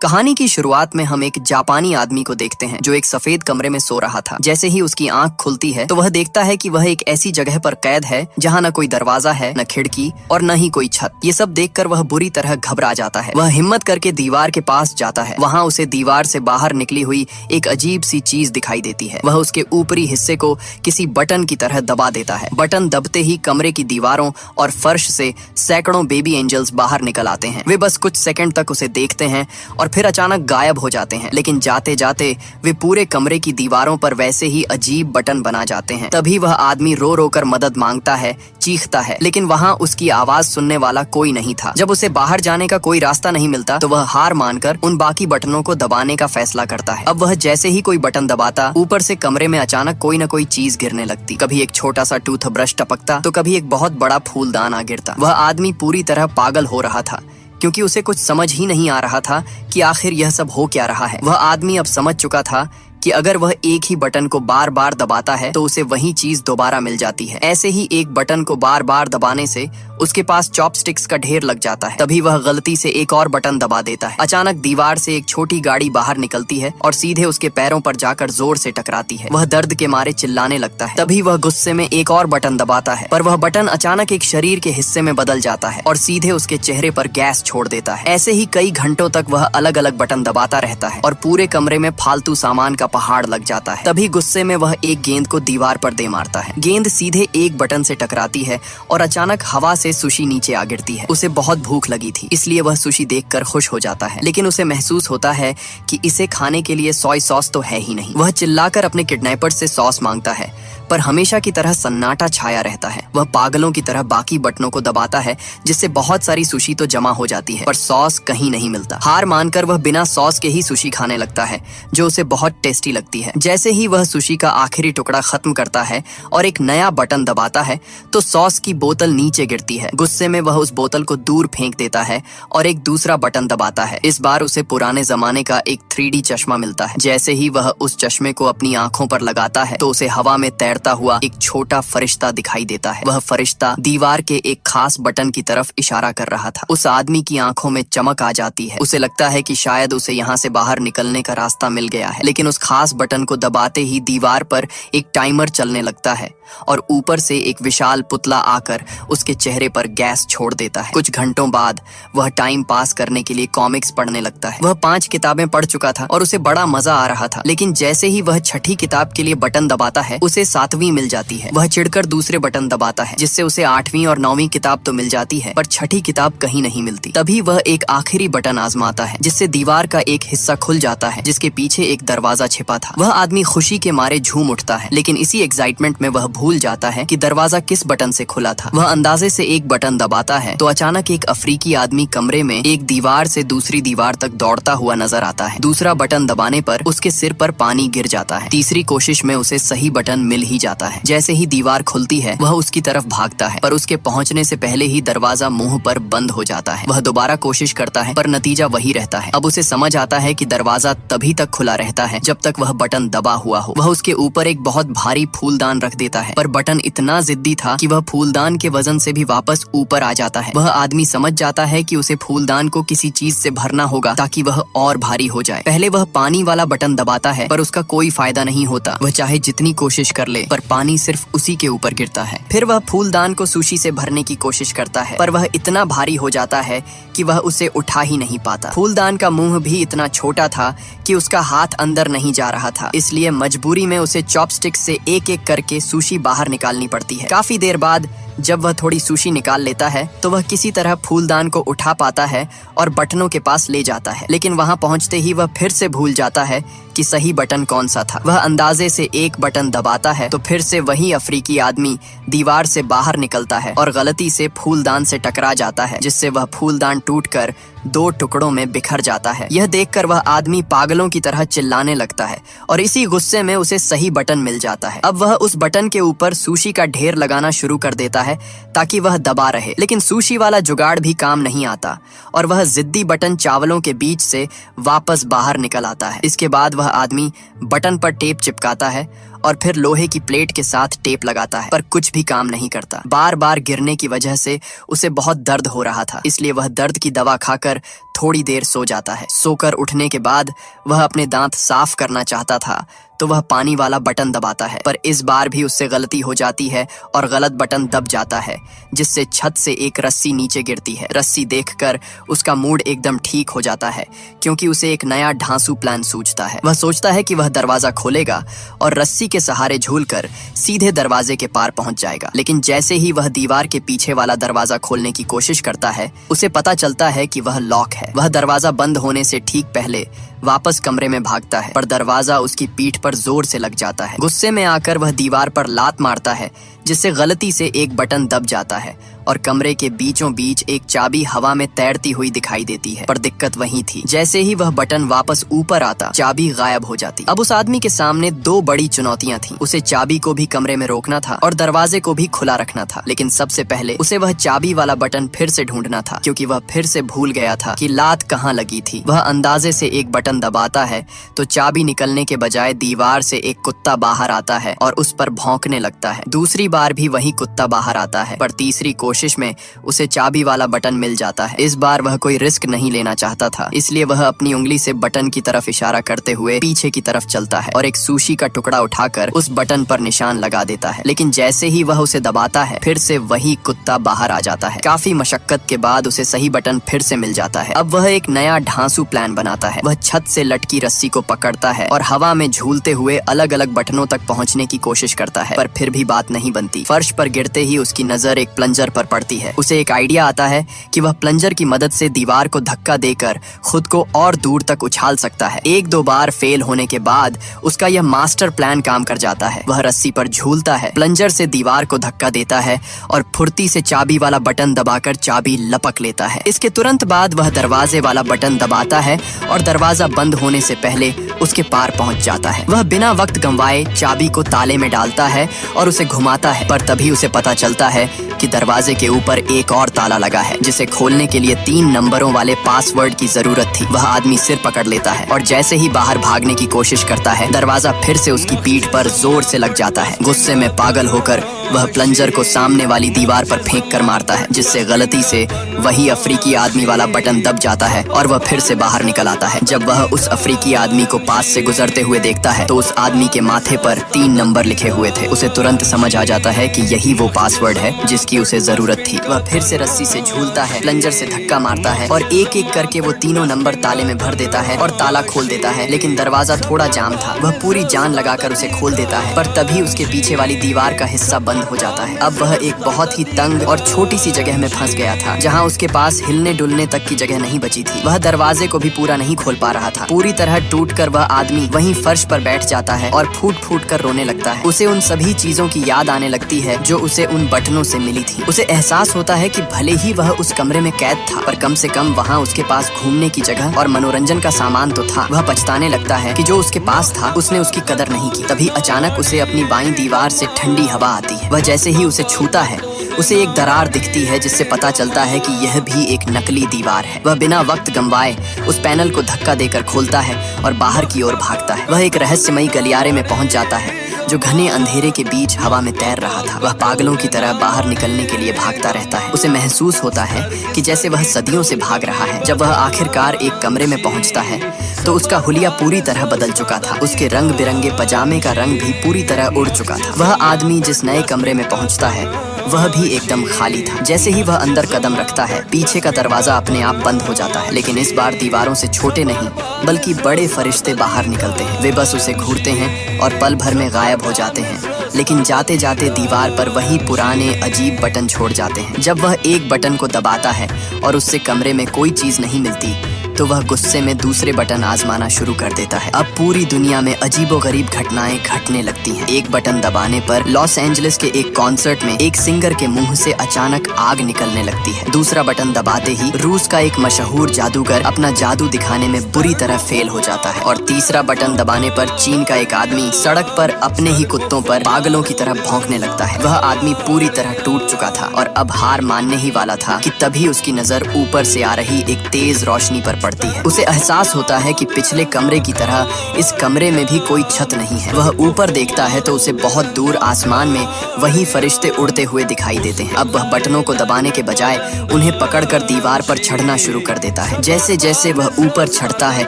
कहानी की शुरुआत में हम एक जापानी आदमी को देखते हैं जो एक सफेद कमरे में सो रहा था। जैसे ही उसकी आंख खुलती है तो वह देखता है कि वह एक ऐसी जगह पर कैद है जहां न कोई दरवाजा है, न खिड़की और न ही कोई छत। ये सब देखकर वह बुरी तरह घबरा जाता है। वह हिम्मत करके दीवार के पास जाता है। वहां उसे दीवार से बाहर निकली हुई एक अजीब सी चीज दिखाई देती है। वह उसके ऊपरी हिस्से को किसी बटन की तरह दबा देता है। बटन दबते ही कमरे की दीवारों और फर्श से सैकड़ों बेबी एंजल्स बाहर निकल आते हैं। वे बस कुछ सेकंड तक उसे देखते हैं और फिर अचानक गायब हो जाते हैं। लेकिन जाते जाते वे पूरे कमरे की दीवारों पर वैसे ही अजीब बटन बना जाते हैं। तभी वह आदमी रो रो कर मदद मांगता है, चीखता है, लेकिन वहाँ उसकी आवाज सुनने वाला कोई नहीं था। जब उसे बाहर जाने का कोई रास्ता नहीं मिलता तो वह हार मानकर उन बाकी बटनों को दबाने का फैसला करता है। अब वह जैसे ही कोई बटन दबाता, ऊपर से कमरे में अचानक कोई न कोई चीज गिरने लगती। कभी एक छोटा सा टूथब्रश टपकता तो कभी एक बहुत बड़ा फूलदान आ गिरता। वह आदमी पूरी तरह पागल हो रहा था क्योंकि उसे कुछ समझ ही नहीं आ रहा था कि आखिर यह सब हो क्या रहा है। वह आदमी अब समझ चुका था कि अगर वह एक ही बटन को बार बार दबाता है तो उसे वही चीज दोबारा मिल जाती है। ऐसे ही एक बटन को बार बार दबाने से उसके पास चॉपस्टिक्स का ढेर लग जाता है। तभी वह गलती से एक और बटन दबा देता है। अचानक दीवार से एक छोटी गाड़ी बाहर निकलती है और सीधे उसके पैरों पर जाकर जोर से टकराती है। वह दर्द के मारे चिल्लाने लगता है। तभी वह गुस्से में एक और बटन दबाता है, पर वह बटन अचानक एक शरीर के हिस्से में बदल जाता है और सीधे उसके चेहरे पर गैस छोड़ देता है। ऐसे ही कई घंटों तक वह अलग अलग बटन दबाता रहता है और पूरे कमरे में फालतू सामान का पहाड़ लग जाता है। तभी गुस्से में वह एक गेंद को दीवार पर दे मारता है। गेंद सीधे एक बटन से टकराती है और अचानक हवा से सुशी नीचे आ गिरती है। उसे बहुत भूख लगी थी, इसलिए वह सुशी देखकर खुश हो जाता है, लेकिन उसे महसूस होता है कि इसे खाने के लिए सोया सॉस तो है ही नहीं। वह चिल्लाकर अपने किडनैपर से सॉस मांगता है, पर हमेशा की तरह सन्नाटा छाया रहता है। वह पागलों की तरह बाकी बटनों को दबाता है जिससे बहुत सारी सुशी तो जमा हो जाती है, पर सॉस कहीं नहीं मिलता। हार मानकर वह बिना सॉस के ही सुशी खाने लगता है जो उसे बहुत टेस्टी लगती है। जैसे ही वह सुशी का आखिरी टुकड़ा खत्म करता है और एक नया बटन दबाता है तो सॉस की बोतल नीचे गिरती है। गुस्से में वह उस बोतल को दूर फेंक देता है और एक दूसरा बटन दबाता है। इस बार उसे पुराने जमाने का एक 3D चश्मा मिलता है। जैसे ही वह उस चश्मे को अपनी आंखों पर लगाता है तो उसे हवा में तैरता हुआ एक छोटा फरिश्ता दिखाई देता है। वह फरिश्ता दीवार के एक खास बटन की तरफ इशारा कर रहा था। उस आदमी की आंखों में चमक आ जाती है। उसे लगता है कि शायद उसे यहाँ से बाहर निकलने का रास्ता मिल गया है, लेकिन उस खास बटन को दबाते ही दीवार पर एक टाइमर चलने लगता है और ऊपर से एक विशाल पुतला आकर उसके चेहरे पर गैस छोड़ देता है। कुछ घंटों बाद वह टाइम पास करने के लिए कॉमिक्स पढ़ने लगता है। वह 5 किताबें पढ़ चुका था और उसे बड़ा मजा आ रहा था, लेकिन जैसे ही वह छठी किताब के लिए बटन दबाता है उसे 7वीं मिल जाती है। वह चिढ़कर दूसरे बटन दबाता है जिससे उसे 8वीं और 9वीं किताब तो मिल जाती है, पर छठी किताब कहीं नहीं मिलती। तभी वह एक आखिरी बटन आजमाता है जिससे दीवार का एक हिस्सा खुल जाता है जिसके पीछे एक दरवाजा छिपा था। वह आदमी खुशी के मारे झूम उठता है, लेकिन इसी एक्साइटमेंट में वह भूल जाता है कि दरवाजा किस बटन से खुला था। वह अंदाजे से एक बटन दबाता है तो अचानक एक अफ्रीकी आदमी कमरे में एक दीवार से दूसरी दीवार तक दौड़ता हुआ नजर आता है। दूसरा बटन दबाने पर उसके सिर पर पानी गिर जाता है। तीसरी कोशिश में उसे सही बटन मिल ही जाता है। जैसे ही दीवार खुलती है वह उसकी तरफ भागता है, पर उसके पहुंचने से पहले ही दरवाजा मुंह पर बंद हो जाता है। वह दोबारा कोशिश करता है पर नतीजा वही रहता है। अब उसे समझ आता है कि दरवाजा तभी तक खुला रहता है जब तक वह बटन दबा हुआ हो। वह उसके ऊपर एक बहुत भारी फूलदान रख देता है, पर बटन इतना जिद्दी था कि वह फूलदान के वजन से भी वापस ऊपर आ जाता है। वह आदमी समझ जाता है कि उसे फूलदान को किसी चीज से भरना होगा ताकि वह और भारी हो जाए। पहले वह पानी वाला बटन दबाता है पर उसका कोई फायदा नहीं होता। वह चाहे जितनी कोशिश कर ले पर पानी सिर्फ उसी के ऊपर गिरता है। फिर वह फूलदान को सुशी से भरने की कोशिश करता है, पर वह इतना भारी हो जाता है कि वह उसे उठा ही नहीं पाता। फूलदान का मुंह भी इतना छोटा था कि उसका हाथ अंदर नहीं जा रहा था, इसलिए मजबूरी में उसे चॉपस्टिक से एक एक करके सुशी बाहर निकालनी पड़ती है। काफी देर बाद जब वह थोड़ी सुशी निकाल लेता है तो वह किसी तरह फूलदान को उठा पाता है और बटनों के पास ले जाता है, लेकिन वहां पहुंचते ही वह फिर से भूल जाता है कि सही बटन कौन सा था। वह अंदाजे से एक बटन दबाता है तो फिर से वही अफ्रीकी आदमी दीवार से बाहर निकलता है और गलती से फूलदान से टकरा जाता है, जिससे वह फूलदान टूटकर 2 टुकड़ों में बिखर जाता है। यह देखकर वह आदमी पागलों की तरह चिल्लाने लगता है और इसी गुस्से में उसे सही बटन मिल जाता है। अब वह उस बटन के ऊपर सुशी का ढेर लगाना शुरू कर देता है ताकि वह दबा रहे, लेकिन सुशी वाला जुगाड़ भी काम नहीं आता और वह जिद्दी बटन चावलों के बीच से वापस बाहर निकल आता है। इसके बाद वह आदमी बटन पर टेप चिपकाता है और फिर लोहे की प्लेट के साथ टेप लगाता है, पर कुछ भी काम नहीं करता। बार बार गिरने की वजह से उसे बहुत दर्द हो रहा था, इसलिए वह दर्द की दवा खाकर थोड़ी देर सो जाता है। सोकर उठने के बाद वह अपने दांत साफ करना चाहता था तो वह पानी वाला बटन दबाता है, पर इस बार भी उससे गलती हो जाती है और गलत बटन दब जाता है, जिससे छत से एक रस्सी नीचे गिरती है। रस्सी देखकर उसका मूड एकदम ठीक हो जाता है, क्योंकि उसे एक नया ढांसू प्लान सूझता है। वह सोचता है कि वह दरवाजा खोलेगा और रस्सी के सहारे झूलकर सीधे दरवाजे के पार पहुंच जाएगा। लेकिन जैसे ही वह दीवार के पीछे वाला दरवाजा खोलने की कोशिश करता है, उसे पता चलता है कि वह लॉक है। वह दरवाजा बंद होने से ठीक पहले वापस कमरे में भागता है, पर दरवाजा उसकी पीठ पर जोर से लग जाता है। गुस्से में आकर वह दीवार पर लात मारता है, जिससे गलती से एक बटन दब जाता है और कमरे के बीचों बीच एक चाबी हवा में तैरती हुई दिखाई देती है। पर दिक्कत वही थी, जैसे ही वह बटन वापस ऊपर आता, चाबी गायब हो जाती। अब उस आदमी के सामने दो बड़ी चुनौतियां थीं। उसे चाबी को भी कमरे में रोकना था और दरवाजे को भी खुला रखना था। लेकिन सबसे पहले उसे वह चाबी वाला बटन फिर से ढूंढना था, क्योंकि वह फिर से भूल गया था कि लात कहाँ लगी थी। वह अंदाजे से एक बटन दबाता है तो चाबी निकलने के बजाय दीवार से एक कुत्ता बाहर आता है और उस पर भौंकने लगता है। दूसरी बार भी वही कुत्ता बाहर आता है, पर तीसरी कोशिश में उसे चाबी वाला बटन मिल जाता है। इस बार वह कोई रिस्क नहीं लेना चाहता था, इसलिए वह अपनी उंगली से बटन की तरफ इशारा करते हुए पीछे की तरफ चलता है और एक सुशी का टुकड़ा उठाकर उस बटन पर निशान लगा देता है। लेकिन जैसे ही वह उसे दबाता है, फिर से वही कुत्ता बाहर आ जाता है। काफी मशक्कत के बाद उसे सही बटन फिर से मिल जाता है। अब वह एक नया ढांसू प्लान बनाता है। वह छत से लटकी रस्सी को पकड़ता है और हवा में झूलते हुए अलग अलग बटनों तक पहुंचने की कोशिश करता है, पर फिर भी बात नहीं बनती। फर्श पर गिरते ही उसकी नजर एक प्लंजर पर पड़ती है। उसे एक आइडिया आता है कि वह प्लंजर की मदद से दीवार को धक्का देकर खुद को और दूर तक उछाल सकता है। एक दो बार फेल होने के बाद उसका यह मास्टर प्लान काम कर जाता है। वह रस्सी पर झूलता है, प्लंजर से दीवार को धक्का देता है और फुर्ती से चाबी वाला बटन दबाकर चाबी लपक लेता है। इसके तुरंत बाद वह दरवाजे वाला बटन दबाता है और दरवाजा बंद होने से पहले उसके पार पहुंच जाता है। वह बिना वक्त गंवाए चाबी को ताले में डालता है और उसे घुमाता है, पर तभी उसे पता चलता है कि दरवाजे के ऊपर एक और ताला लगा है, जिसे खोलने के लिए 3 नंबरों वाले पासवर्ड की जरूरत थी। वह आदमी सिर पकड़ लेता है और जैसे ही बाहर भागने की कोशिश करता है, दरवाजा फिर से उसकी पीठ पर जोर से लग जाता है। गुस्से में पागल होकर वह प्लंजर को सामने वाली दीवार पर फेंक कर मारता है, जिससे गलती से वही अफ्रीकी आदमी वाला बटन दब जाता है और वह फिर से बाहर निकल आता है। जब वह उस अफ्रीकी आदमी को पास से गुजरते हुए देखता है तो उस आदमी के माथे पर 3 नंबर लिखे हुए थे। उसे तुरंत समझ आ जाता है कि यही वो पासवर्ड है जिसकी उसे जरूरत थी। वह फिर से रस्सी से झूलता है, प्लंजर से धक्का मारता है और एक एक करके वो तीनों नंबर ताले में भर देता है और ताला खोल देता है। लेकिन दरवाजा थोड़ा जाम था। वह पूरी जान लगाकर उसे खोल देता है, पर तभी उसके पीछे वाली दीवार का हिस्सा बंद हो जाता है। अब वह एक बहुत ही तंग और छोटी सी जगह में फंस गया था, जहाँ उसके पास हिलने डुलने तक की जगह नहीं बची थी। वह दरवाजे को भी पूरा नहीं खोल पा रहा था। पूरी तरह टूटकर वह आदमी वहीं फर्श पर बैठ जाता है और फूट फूट कर रोने लगता है। उसे उन सभी चीजों की याद आने लगती है जो उसे उन बटनों से मिली थी। उसे एहसास होता है कि भले ही वह उस कमरे में कैद था, पर कम से कम वहाँ उसके पास घूमने की जगह और मनोरंजन का सामान तो था। वह पछताने लगता है कि जो उसके पास था उसने उसकी कदर नहीं की। तभी अचानक उसे अपनी बाईं दीवार से ठंडी हवा आती है। वह जैसे ही उसे छूता है, उसे एक दरार दिखती है, जिससे पता चलता है कि यह भी एक नकली दीवार है। वह बिना वक्त गंवाए उस पैनल को धक्का देकर खोलता है और बाहर की ओर भागता है। वह एक रहस्यमयी गलियारे में पहुंच जाता है जो घने अंधेरे के बीच हवा में तैर रहा था। वह पागलों की तरह बाहर निकलने के लिए भागता रहता है। उसे महसूस होता है कि जैसे वह सदियों से भाग रहा है। जब वह आखिरकार एक कमरे में पहुंचता है तो उसका हुलिया पूरी तरह बदल चुका था। उसके रंग बिरंगे पजामे का रंग भी पूरी तरह उड़ चुका था। वह आदमी जिस नए कमरे में पहुंचता है वह भी एकदम खाली था। जैसे ही वह अंदर कदम रखता है, पीछे का दरवाजा अपने आप बंद हो जाता है। लेकिन इस बार दीवारों से छोटे नहीं बल्कि बड़े फरिश्ते बाहर निकलते हैं। वे बस उसे घूरते हैं और पल भर में गायब हो जाते हैं। लेकिन जाते जाते दीवार पर वही पुराने अजीब बटन छोड़ जाते हैं। जब वह एक बटन को दबाता है और उससे कमरे में कोई चीज नहीं मिलती तो वह गुस्से में दूसरे बटन आजमाना शुरू कर देता है। अब पूरी दुनिया में अजीबोगरीब घटनाएं घटने लगती हैं। एक बटन दबाने पर लॉस एंजलिस के एक कॉन्सर्ट में एक सिंगर के मुंह से अचानक आग निकलने लगती है। दूसरा बटन दबाते ही रूस का एक मशहूर जादूगर अपना जादू दिखाने में बुरी तरह फेल हो जाता है। और तीसरा बटन दबाने पर चीन का एक आदमी सड़क पर अपने ही कुत्तों पर पागलों की तरह भौंकने लगता है। वह आदमी पूरी तरह टूट चुका था और अब हार मानने ही वाला था कि तभी उसकी नजर ऊपर से आ रही एक तेज रोशनी पर पड़ती है। उसे एहसास होता है कि पिछले कमरे की तरह इस कमरे में भी कोई छत नहीं है। वह ऊपर देखता है तो उसे बहुत दूर आसमान में वही फरिश्ते उड़ते हुए दिखाई देते हैं। अब वह बटनों को दबाने के बजाय उन्हें पकड़कर दीवार पर चढ़ना शुरू कर देता है। जैसे जैसे वह ऊपर चढ़ता है,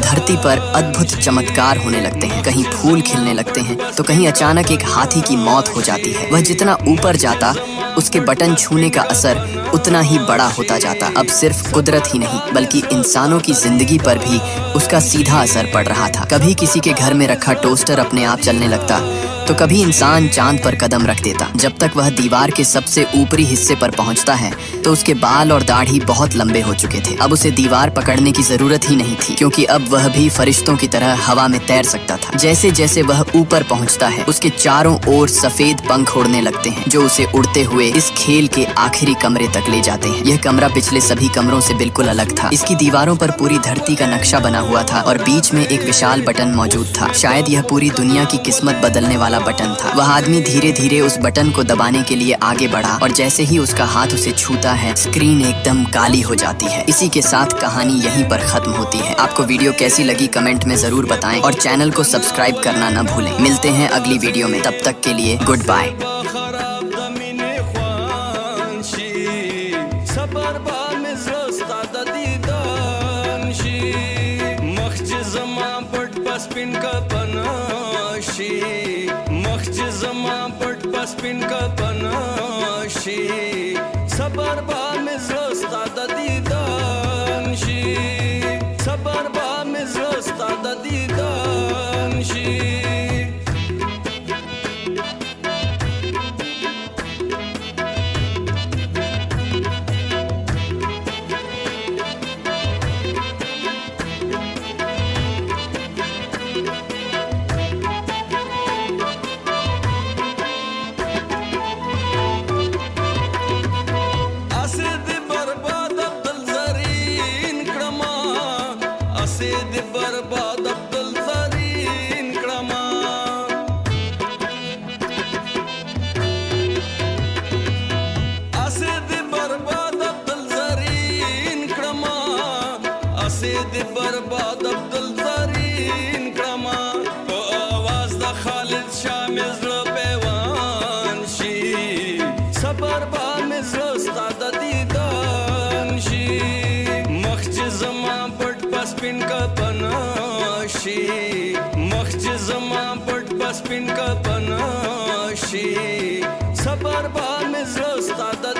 धरती पर अद्भुत चमत्कार होने लगते हैं। कहीं फूल खिलने लगते हैं तो कहीं अचानक एक हाथी की मौत हो जाती है। वह जितना ऊपर जाता, उसके बटन छूने का असर उतना ही बड़ा होता जाता। अब सिर्फ कुदरत ही नहीं बल्कि इंसानों की जिंदगी पर भी उसका सीधा असर पड़ रहा था। कभी किसी के घर में रखा टोस्टर अपने आप चलने लगता तो कभी इंसान चांद पर कदम रख देता। जब तक वह दीवार के सबसे ऊपरी हिस्से पर पहुंचता है तो उसके बाल और दाढ़ी बहुत लंबे हो चुके थे। अब उसे दीवार पकड़ने की जरूरत ही नहीं थी क्योंकि अब वह भी फरिश्तों की तरह हवा में तैर सकता था। जैसे जैसे वह ऊपर पहुंचता है उसके चारों ओर सफेद पंख उड़ने लगते हैं जो उसे उड़ते हुए इस खेल के आखिरी कमरे तक ले जाते हैं। यह कमरा पिछले सभी कमरों से बिल्कुल अलग था। इसकी दीवारों पर पूरी धरती का नक्शा बना हुआ था और बीच में एक विशाल बटन मौजूद था। शायद यह पूरी दुनिया की किस्मत बदलने वाला बटन था। वह आदमी धीरे धीरे उस बटन को दबाने के लिए आगे बढ़ा और जैसे ही उसका हाथ उसे छूता है स्क्रीन एकदम काली हो जाती है। इसी के साथ कहानी यहीं पर खत्म होती है। आपको वीडियो कैसी लगी कमेंट में जरूर बताएं और चैनल को सब्सक्राइब करना न भूलें। मिलते हैं अगली वीडियो में, तब तक के लिए goodbye. Spin kapanashi makhj zama pat spin kapanashi sabar ba mizrasta da didan shi sabar ba mizrasta da didan shi बर्बाद अब्दुल ज़रीन क्रमा असिद बर्बाद अब्दुल ज़रीन क्रमा असिद बर्बाद अब्दुल ज़रीन क्रमा ओ आवाज़ द खालिद शाह मिज़र पेवान शी सबर बा मिज़र उस्ताद दीदान शी मख्ज ज़मा पट स्पिन kapanashi makhj zama pat spin kapanashi sabar ba mizrasta da